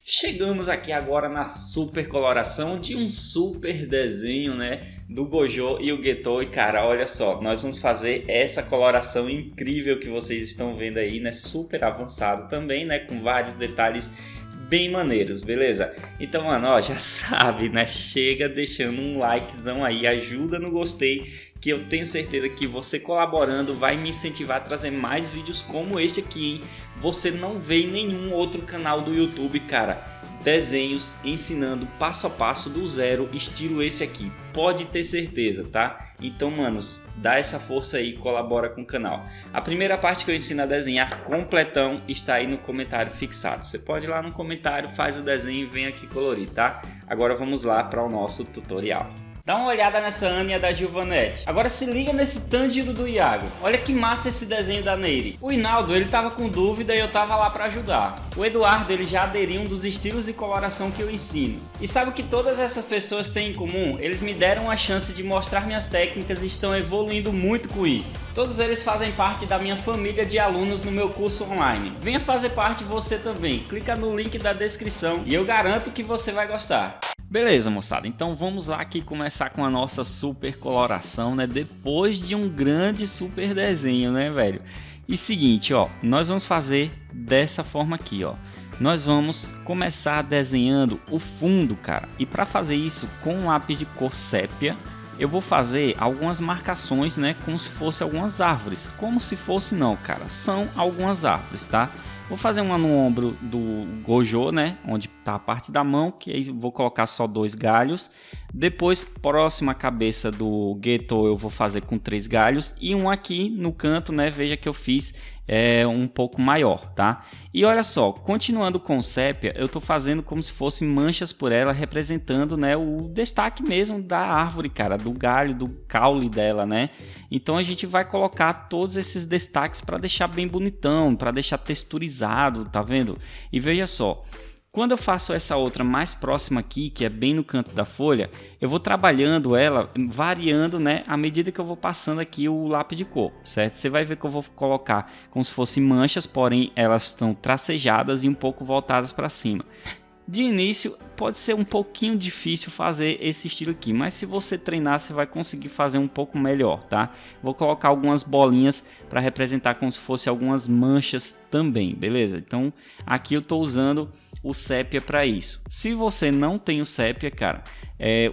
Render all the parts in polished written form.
Chegamos aqui agora na super coloração de um super desenho, né, do Gojo e o Getou. E cara, olha só, nós vamos fazer essa coloração incrível que vocês estão vendo aí, né, super avançado também, né, com vários detalhes bem maneiros, beleza? Então, mano, ó, já sabe, né, chega deixando um likezão aí, ajuda no gostei, que eu tenho certeza que você colaborando vai me incentivar a trazer mais vídeos como esse aqui, hein? Você não vê em nenhum outro canal do YouTube, cara, desenhos ensinando passo a passo do zero, estilo esse aqui, pode ter certeza, tá? Então, manos, dá essa força aí, colabora com o canal. A primeira parte que eu ensino a desenhar completão está aí no comentário fixado. Você pode ir lá no comentário, faz o desenho e vem aqui colorir, tá? Agora vamos lá para o nosso tutorial. Dá uma olhada nessa Anya da Giovanetti. Agora se liga nesse Tanjiro do Iago. Olha que massa esse desenho da Neiri. O Hinaldo, ele tava com dúvida e eu tava lá para ajudar. O Eduardo, ele já aderiu um dos estilos de coloração que eu ensino. E sabe o que todas essas pessoas têm em comum? Eles me deram a chance de mostrar minhas técnicas e estão evoluindo muito com isso. Todos eles fazem parte da minha família de alunos no meu curso online. Venha fazer parte você também. Clica no link da descrição e eu garanto que você vai gostar. Beleza, moçada, então vamos lá aqui começar com a nossa super coloração, né, depois de um grande super desenho, né, velho? E seguinte, ó, nós vamos fazer dessa forma aqui, ó. Nós vamos começar desenhando o fundo, cara, e para fazer isso com um lápis de cor sépia, eu vou fazer algumas marcações, né, como se fosse algumas árvores. Como se fosse não, cara, são algumas árvores, tá? Vou fazer uma no ombro do Gojo, né, onde está a parte da mão, que aí vou colocar só 2 galhos. Depois, próxima cabeça do Getou, eu vou fazer com 3 galhos. E um aqui no canto, né, veja que eu fiz um pouco maior, tá? E olha só, continuando com sépia, eu estou fazendo como se fossem manchas por ela, representando, né, o destaque mesmo da árvore, cara, do galho, do caule dela, né? Então a gente vai colocar todos esses destaques para deixar bem bonitão, para deixar texturizado, tá vendo? E veja só, quando eu faço essa outra mais próxima aqui, que é bem no canto da folha, eu vou trabalhando ela, variando, né, à medida que eu vou passando aqui o lápis de cor, certo? Você vai ver que eu vou colocar como se fossem manchas, porém elas estão tracejadas e um pouco voltadas para cima. De início pode ser um pouquinho difícil fazer esse estilo aqui, mas se você treinar você vai conseguir fazer um pouco melhor, tá? Vou colocar algumas bolinhas para representar como se fosse algumas manchas também, beleza? Então aqui eu estou usando o sépia para isso. Se você não tem o sépia, cara,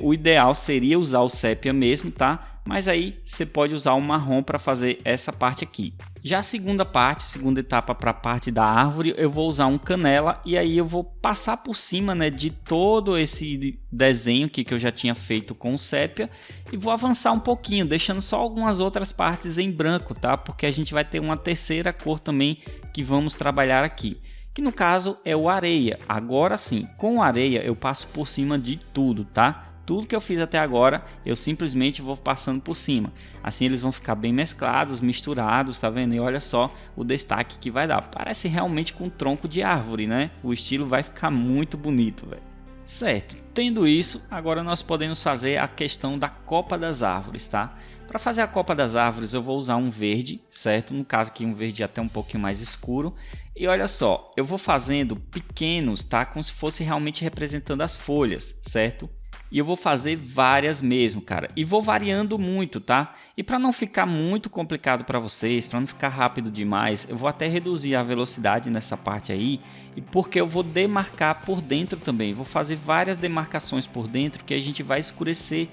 o ideal seria usar o sépia mesmo, tá? Mas aí você pode usar o marrom para fazer essa parte aqui. Já a segunda parte, segunda etapa para a parte da árvore, eu vou usar um canela e aí eu vou passar por cima, né, de todo esse desenho aqui que eu já tinha feito com o sépia e vou avançar um pouquinho, deixando só algumas outras partes em branco, tá? Porque a gente vai ter uma terceira cor também que vamos trabalhar aqui, que no caso é o areia. Agora sim, com areia eu passo por cima de tudo, tá? Tudo que eu fiz até agora, eu simplesmente vou passando por cima. Assim eles vão ficar bem mesclados, misturados, tá vendo? E olha só o destaque que vai dar. Parece realmente com um tronco de árvore, né? O estilo vai ficar muito bonito, velho. Certo, tendo isso, agora nós podemos fazer a questão da copa das árvores, tá? Para fazer a copa das árvores eu vou usar um verde, certo? No caso aqui um verde até um pouquinho mais escuro. E olha só, eu vou fazendo pequenos, tá? Como se fosse realmente representando as folhas, certo? E eu vou fazer várias mesmo, cara. E vou variando muito, tá? E para não ficar muito complicado para vocês, para não ficar rápido demais, eu vou até reduzir a velocidade nessa parte aí. E porque eu vou demarcar por dentro também. Vou fazer várias demarcações por dentro que a gente vai escurecer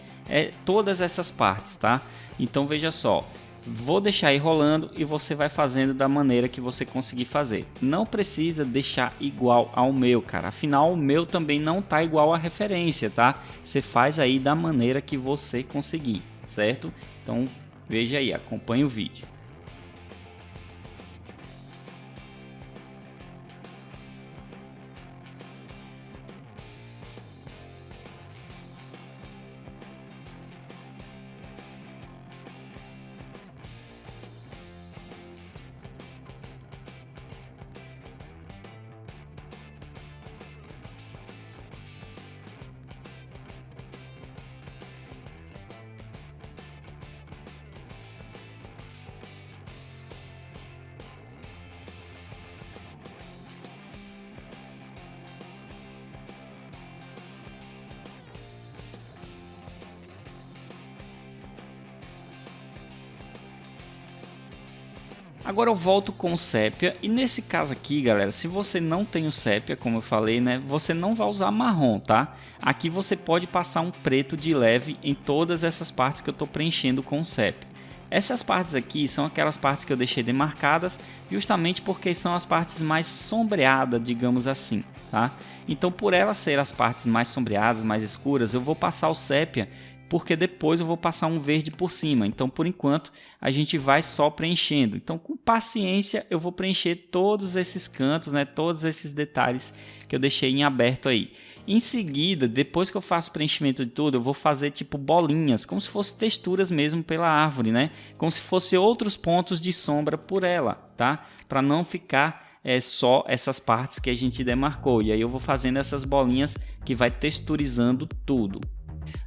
todas essas partes, tá? Então veja só. Vou deixar aí rolando e você vai fazendo da maneira que você conseguir fazer. Não precisa deixar igual ao meu, cara. Afinal, o meu também não tá igual à referência, tá? Você faz aí da maneira que você conseguir, certo? Então, veja aí, acompanhe o vídeo. Agora eu volto com o sépia e nesse caso aqui, galera, se você não tem o sépia, como eu falei, né, você não vai usar marrom, tá? Aqui você pode passar um preto de leve em todas essas partes que eu estou preenchendo com o sépia. Essas partes aqui são aquelas partes que eu deixei demarcadas justamente porque são as partes mais sombreadas, digamos assim, tá? Então por elas serem as partes mais sombreadas, mais escuras, eu vou passar o sépia porque depois eu vou passar um verde por cima. Então por enquanto a gente vai só preenchendo. Então com paciência eu vou preencher todos esses cantos, né? Todos esses detalhes que eu deixei em aberto aí. Em seguida, depois que eu faço o preenchimento de tudo, eu vou fazer tipo bolinhas, como se fossem texturas mesmo pela árvore, né? Como se fossem outros pontos de sombra por ela, tá? Para não ficar só essas partes que a gente demarcou. E aí eu vou fazendo essas bolinhas que vai texturizando tudo.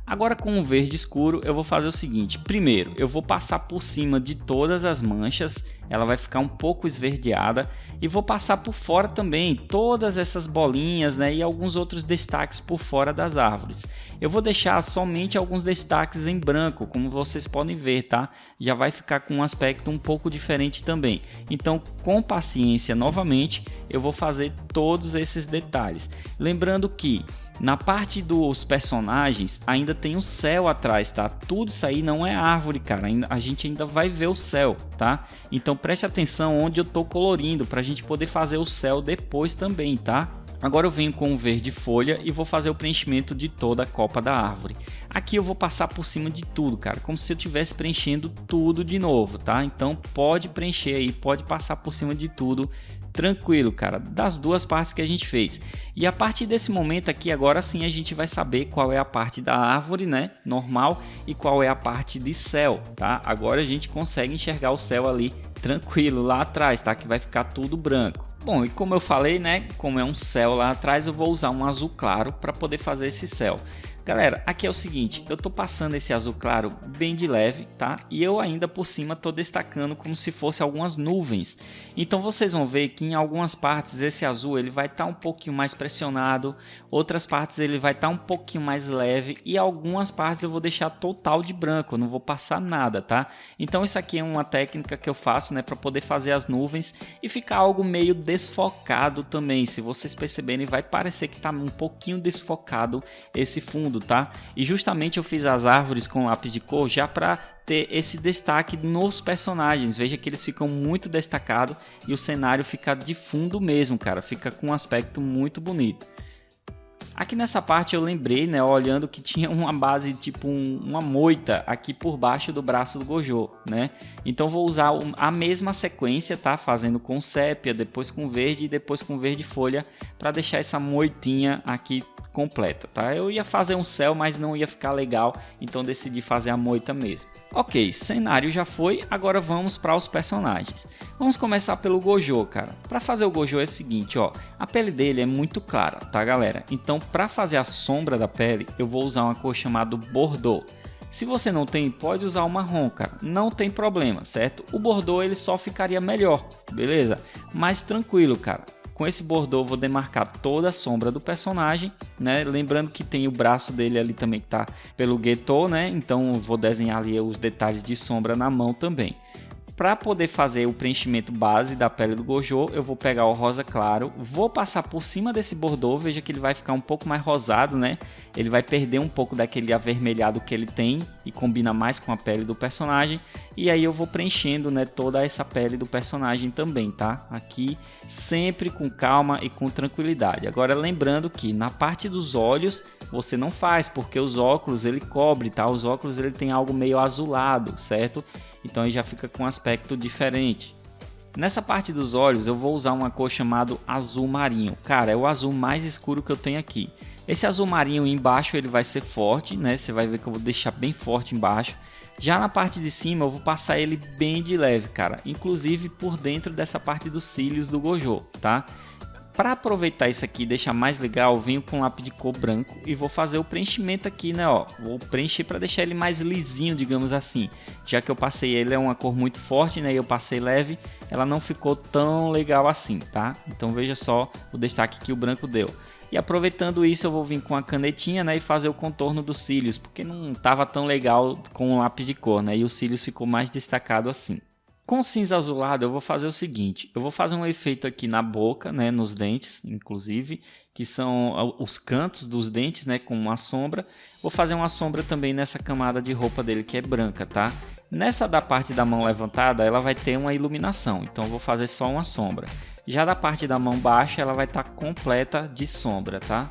Agora com o verde escuro eu vou fazer o seguinte: primeiro eu vou passar por cima de todas as manchas, ela vai ficar um pouco esverdeada, e vou passar por fora também todas essas bolinhas, né, e alguns outros destaques por fora das árvores. Eu vou deixar somente alguns destaques em branco, como vocês podem ver, tá? Já vai ficar com um aspecto um pouco diferente também. Então com paciência novamente eu vou fazer todos esses detalhes, lembrando que na parte dos personagens ainda tem o céu atrás, tá? Tudo isso aí não é árvore, cara. A gente ainda vai ver o céu, tá? Então preste atenção onde eu tô colorindo pra gente poder fazer o céu depois também, tá? Agora eu venho com o verde folha e vou fazer o preenchimento de toda a copa da árvore. Aqui eu vou passar por cima de tudo, cara, como se eu estivesse preenchendo tudo de novo, tá? Então pode preencher aí, pode passar por cima de tudo, tranquilo, cara, das duas partes que a gente fez. E a partir desse momento aqui, agora sim a gente vai saber qual é a parte da árvore, né, normal, e qual é a parte de céu, tá? Agora a gente consegue enxergar o céu ali tranquilo lá atrás, tá? Que vai ficar tudo branco. Bom, e como eu falei, né, como é um céu lá atrás, eu vou usar um azul claro para poder fazer esse céu. Galera, aqui é o seguinte, eu tô passando esse azul claro bem de leve, tá? E eu ainda por cima tô destacando como se fosse algumas nuvens. Então vocês vão ver que em algumas partes esse azul ele vai estar um pouquinho mais pressionado, outras partes ele vai estar um pouquinho mais leve e algumas partes eu vou deixar total de branco, eu não vou passar nada, tá? Então isso aqui é uma técnica que eu faço, né, para poder fazer as nuvens e ficar algo meio desfocado também. Se vocês perceberem, vai parecer que tá um pouquinho desfocado esse fundo, tá? E justamente eu fiz as árvores com lápis de cor já para ter esse destaque nos personagens. Veja que eles ficam muito destacados e o cenário fica de fundo mesmo, cara, fica com um aspecto muito bonito. Aqui nessa parte eu lembrei, né, olhando que tinha uma base tipo uma moita aqui por baixo do braço do Gojo, né? Então vou usar a mesma sequência, tá? Fazendo com sépia, depois com verde e depois com verde folha para deixar essa moitinha aqui completa, tá? Eu ia fazer um céu, mas não ia ficar legal, então decidi fazer a moita mesmo. Ok, cenário já foi, agora vamos para os personagens. Vamos começar pelo Gojo, cara. Para fazer o Gojo é o seguinte, ó, a pele dele é muito clara, tá, galera? Então, para fazer a sombra da pele, eu vou usar uma cor chamada Bordeaux. Se você não tem, pode usar o marrom, cara, não tem problema, certo? O Bordeaux ele só ficaria melhor, beleza? Mas tranquilo, cara. Com esse Bordeaux eu vou demarcar toda a sombra do personagem, né? Lembrando que tem o braço dele ali também que tá pelo Geto, né? Então eu vou desenhar ali os detalhes de sombra na mão também. Para poder fazer o preenchimento base da pele do Gojo, eu vou pegar o rosa claro, vou passar por cima desse Bordeaux, veja que ele vai ficar um pouco mais rosado, né? Ele vai perder um pouco daquele avermelhado que ele tem e combina mais com a pele do personagem. E aí eu vou preenchendo, né, toda essa pele do personagem também, tá? Aqui sempre com calma e com tranquilidade. Agora lembrando que na parte dos olhos você não faz, porque os óculos ele cobre, tá? Os óculos ele tem algo meio azulado, certo? Então aí já fica com um aspecto diferente. Nessa parte dos olhos eu vou usar uma cor chamada azul marinho. Cara, é o azul mais escuro que eu tenho aqui. Esse azul marinho embaixo ele vai ser forte, né? Você vai ver que eu vou deixar bem forte embaixo. Já na parte de cima eu vou passar ele bem de leve, cara. Inclusive por dentro dessa parte dos cílios do Gojo, tá? Para aproveitar isso aqui e deixar mais legal, eu venho com lápis de cor branco e vou fazer o preenchimento aqui, né, ó. Vou preencher para deixar ele mais lisinho, digamos assim. Já que eu passei ele é uma cor muito forte, né, e eu passei leve, ela não ficou tão legal assim, tá? Então veja só o destaque que o branco deu. E aproveitando isso, eu vou vir com a canetinha, né, e fazer o contorno dos cílios, porque não estava tão legal com o lápis de cor, né, e os cílios ficou mais destacado assim. Com cinza azulado eu vou fazer o seguinte, eu vou fazer um efeito aqui na boca, né, nos dentes, inclusive, que são os cantos dos dentes, né, com uma sombra. Vou fazer uma sombra também nessa camada de roupa dele que é branca, tá? Nessa da parte da mão levantada, ela vai ter uma iluminação, então eu vou fazer só uma sombra. Já da parte da mão baixa, ela vai estar completa de sombra, tá?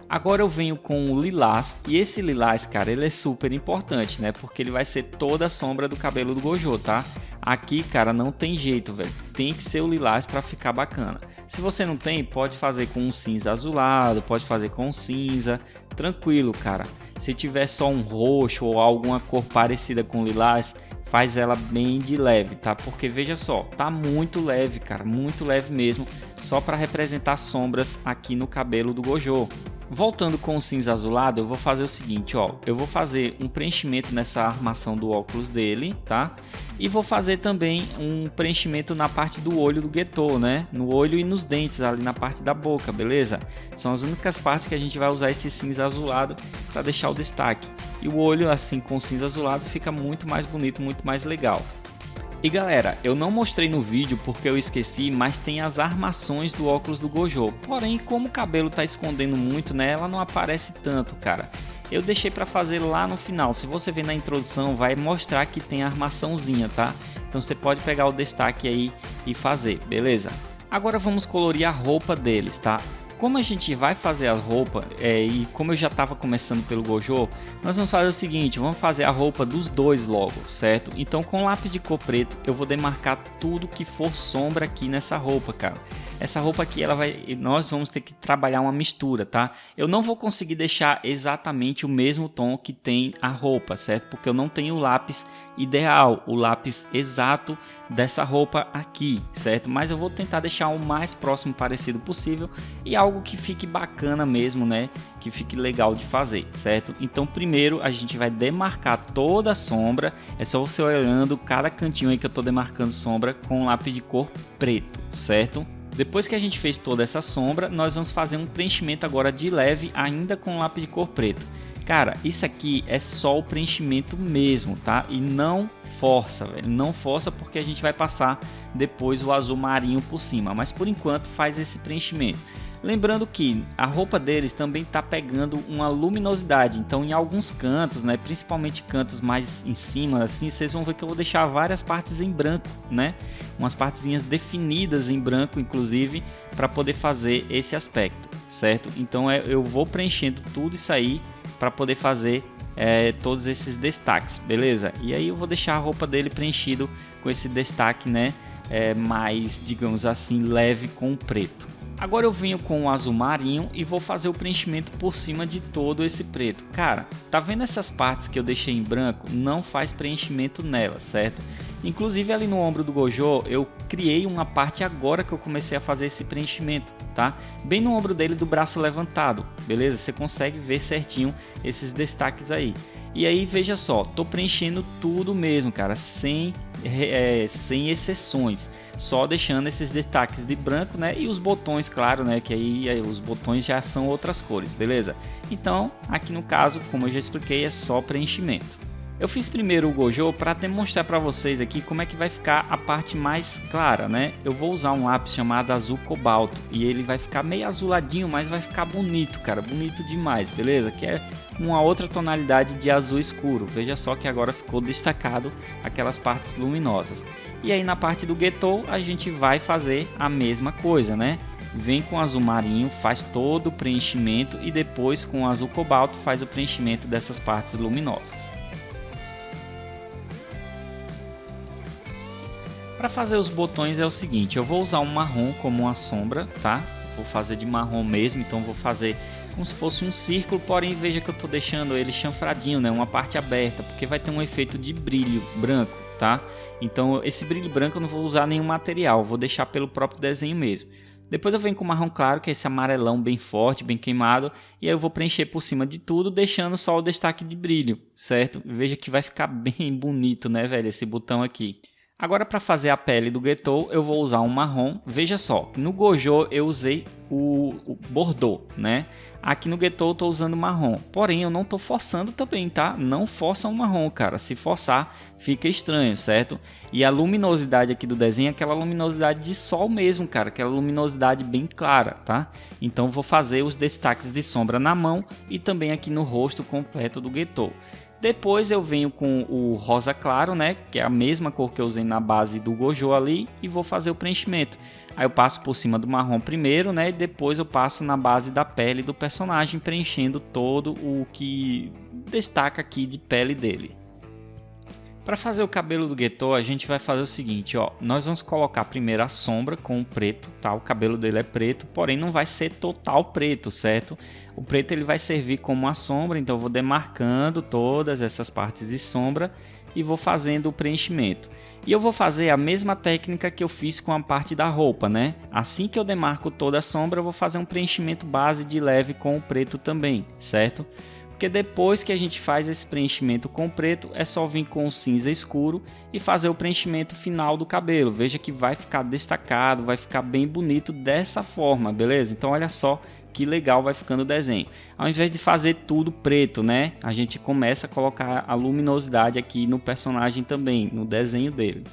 Agora eu venho com o lilás, e esse lilás, cara, ele é super importante, né? Porque ele vai ser toda a sombra do cabelo do Gojo, tá? Aqui, cara, não tem jeito, velho. Tem que ser o lilás para ficar bacana. Se você não tem, pode fazer com um cinza azulado, pode fazer com cinza, tranquilo, cara. Se tiver só um roxo ou alguma cor parecida com lilás, faz ela bem de leve, tá? Porque veja só, tá muito leve, cara, muito leve mesmo, só para representar sombras aqui no cabelo do Gojo. Voltando com o cinza azulado, eu vou fazer o seguinte, ó, eu vou fazer um preenchimento nessa armação do óculos dele, tá? E vou fazer também um preenchimento na parte do olho do Getou, né? No olho e nos dentes, ali na parte da boca, beleza? São as únicas partes que a gente vai usar esse cinza azulado para deixar o destaque. E o olho assim com cinza azulado fica muito mais bonito, muito mais legal. E galera, eu não mostrei no vídeo porque eu esqueci, mas tem as armações do óculos do Gojo. Porém, como o cabelo tá escondendo muito, né, ela não aparece tanto, cara. Eu deixei para fazer lá no final. Se você ver na introdução, vai mostrar que tem a armaçãozinha, tá? Então você pode pegar o destaque aí e fazer, beleza? Agora vamos colorir a roupa deles, tá? Como a gente vai fazer a roupa, e como eu já estava começando pelo Gojo, nós vamos fazer o seguinte, vamos fazer a roupa dos dois logo, certo? Então com lápis de cor preto eu vou demarcar tudo que for sombra aqui nessa roupa, cara. Essa roupa aqui, nós vamos ter que trabalhar uma mistura, tá? Eu não vou conseguir deixar exatamente o mesmo tom que tem a roupa, certo? Porque eu não tenho o lápis ideal, o lápis exato dessa roupa aqui, certo? Mas eu vou tentar deixar o mais próximo parecido possível e algo que fique bacana mesmo, né? Que fique legal de fazer, certo? Então primeiro a gente vai demarcar toda a sombra, é só você olhando cada cantinho aí que eu tô demarcando sombra com lápis de cor preto, certo? Depois que a gente fez toda essa sombra, nós vamos fazer um preenchimento agora de leve, ainda com lápis de cor preto. Cara, isso aqui é só o preenchimento mesmo, tá? E não força, velho. Não força porque a gente vai passar depois o azul marinho por cima. Mas por enquanto faz esse preenchimento. Lembrando que a roupa deles também está pegando uma luminosidade, então em alguns cantos, né, principalmente cantos mais em cima, assim, vocês vão ver que eu vou deixar várias partes em branco, né, umas partezinhas definidas em branco, inclusive, para poder fazer esse aspecto, certo? Então eu vou preenchendo tudo isso aí para poder fazer todos esses destaques, beleza? E aí eu vou deixar a roupa dele preenchido com esse destaque, né, mais, digamos assim, leve com o preto. Agora eu venho com o azul marinho e vou fazer o preenchimento por cima de todo esse preto. Cara, tá vendo essas partes que eu deixei em branco? Não faz preenchimento nelas, certo? Inclusive ali no ombro do Gojo eu criei uma parte agora que eu comecei a fazer esse preenchimento, tá? Bem no ombro dele do braço levantado, beleza? Você consegue ver certinho esses destaques aí. E aí veja só, tô preenchendo tudo mesmo, cara, sem exceções, só deixando esses destaques de branco, né? E os botões, claro, né? Que aí os botões já são outras cores, beleza? Então, aqui no caso, como eu já expliquei, é só preenchimento. Eu fiz primeiro o Gojo para demonstrar para vocês aqui como é que vai ficar a parte mais clara, né? Eu vou usar um lápis chamado azul cobalto e ele vai ficar meio azuladinho, mas vai ficar bonito, cara, bonito demais, beleza? Que é uma outra tonalidade de azul escuro. Veja só que agora ficou destacado aquelas partes luminosas. E aí na parte do Getou a gente vai fazer a mesma coisa, né? Vem com azul marinho, faz todo o preenchimento e depois com o azul cobalto faz o preenchimento dessas partes luminosas. Para fazer os botões é o seguinte, eu vou usar um marrom como uma sombra, tá? Vou fazer de marrom mesmo, então vou fazer como se fosse um círculo, porém veja que eu estou deixando ele chanfradinho, né? Uma parte aberta, porque vai ter um efeito de brilho branco, tá? Então esse brilho branco eu não vou usar nenhum material, vou deixar pelo próprio desenho mesmo. Depois eu venho com marrom claro, que é esse amarelão bem forte, bem queimado, e aí eu vou preencher por cima de tudo, deixando só o destaque de brilho, certo? Veja que vai ficar bem bonito, né, velho, esse botão aqui. Agora para fazer a pele do Getou eu vou usar um marrom. Veja só, no Gojo eu usei o Bordeaux, né? Aqui no Getou eu estou usando marrom, porém eu não estou forçando também, tá? Não força um marrom, cara, se forçar fica estranho, certo? E a luminosidade aqui do desenho é aquela luminosidade de sol mesmo, cara, aquela luminosidade bem clara, tá? Então vou fazer os destaques de sombra na mão e também aqui no rosto completo do Getou. Depois eu venho com o rosa claro, né, que é a mesma cor que eu usei na base do Gojo ali, e vou fazer o preenchimento. Aí eu passo por cima do marrom primeiro, né, e depois eu passo na base da pele do personagem, preenchendo todo o que destaca aqui de pele dele. Para fazer o cabelo do Getou, a gente vai fazer o seguinte, ó, nós vamos colocar primeiro a sombra com o preto, tá? O cabelo dele é preto, porém não vai ser total preto, certo? O preto ele vai servir como uma sombra, então eu vou demarcando todas essas partes de sombra e vou fazendo o preenchimento. E eu vou fazer a mesma técnica que eu fiz com a parte da roupa, né? Assim que eu demarco toda a sombra, eu vou fazer um preenchimento base de leve com o preto também, certo? Porque depois que a gente faz esse preenchimento com preto, é só vir com o cinza escuro e fazer o preenchimento final do cabelo. Veja que vai ficar destacado, vai ficar bem bonito dessa forma, beleza? Então olha só que legal vai ficando o desenho. Ao invés de fazer tudo preto, né? A gente começa a colocar a luminosidade aqui no personagem também, no desenho dele.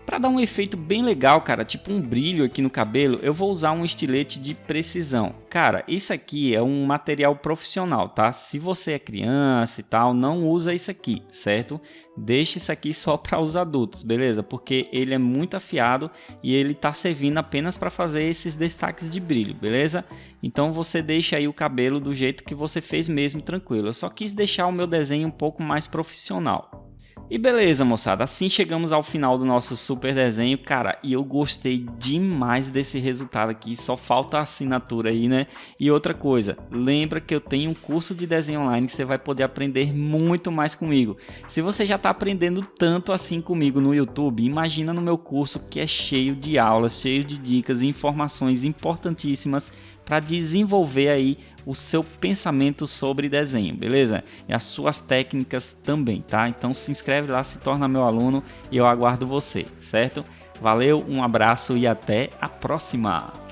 Para dar um efeito bem legal, cara, tipo um brilho aqui no cabelo, eu vou usar um estilete de precisão. Cara, isso aqui é um material profissional, tá? Se você é criança e tal, não usa isso aqui, certo? Deixa isso aqui só para os adultos, beleza? Porque ele é muito afiado e ele tá servindo apenas para fazer esses destaques de brilho, beleza? Então você deixa aí o cabelo do jeito que você fez mesmo, tranquilo. Eu só quis deixar o meu desenho um pouco mais profissional. E beleza, moçada, assim chegamos ao final do nosso super desenho, cara, e eu gostei demais desse resultado aqui, só falta a assinatura aí, né? E outra coisa, lembra que eu tenho um curso de desenho online que você vai poder aprender muito mais comigo. Se você já está aprendendo tanto assim comigo no YouTube, imagina no meu curso que é cheio de aulas, cheio de dicas e informações importantíssimas para desenvolver aí o seu pensamento sobre desenho, beleza? E as suas técnicas também, tá? Então se inscreve lá, se torna meu aluno e eu aguardo você, certo? Valeu, um abraço e até a próxima!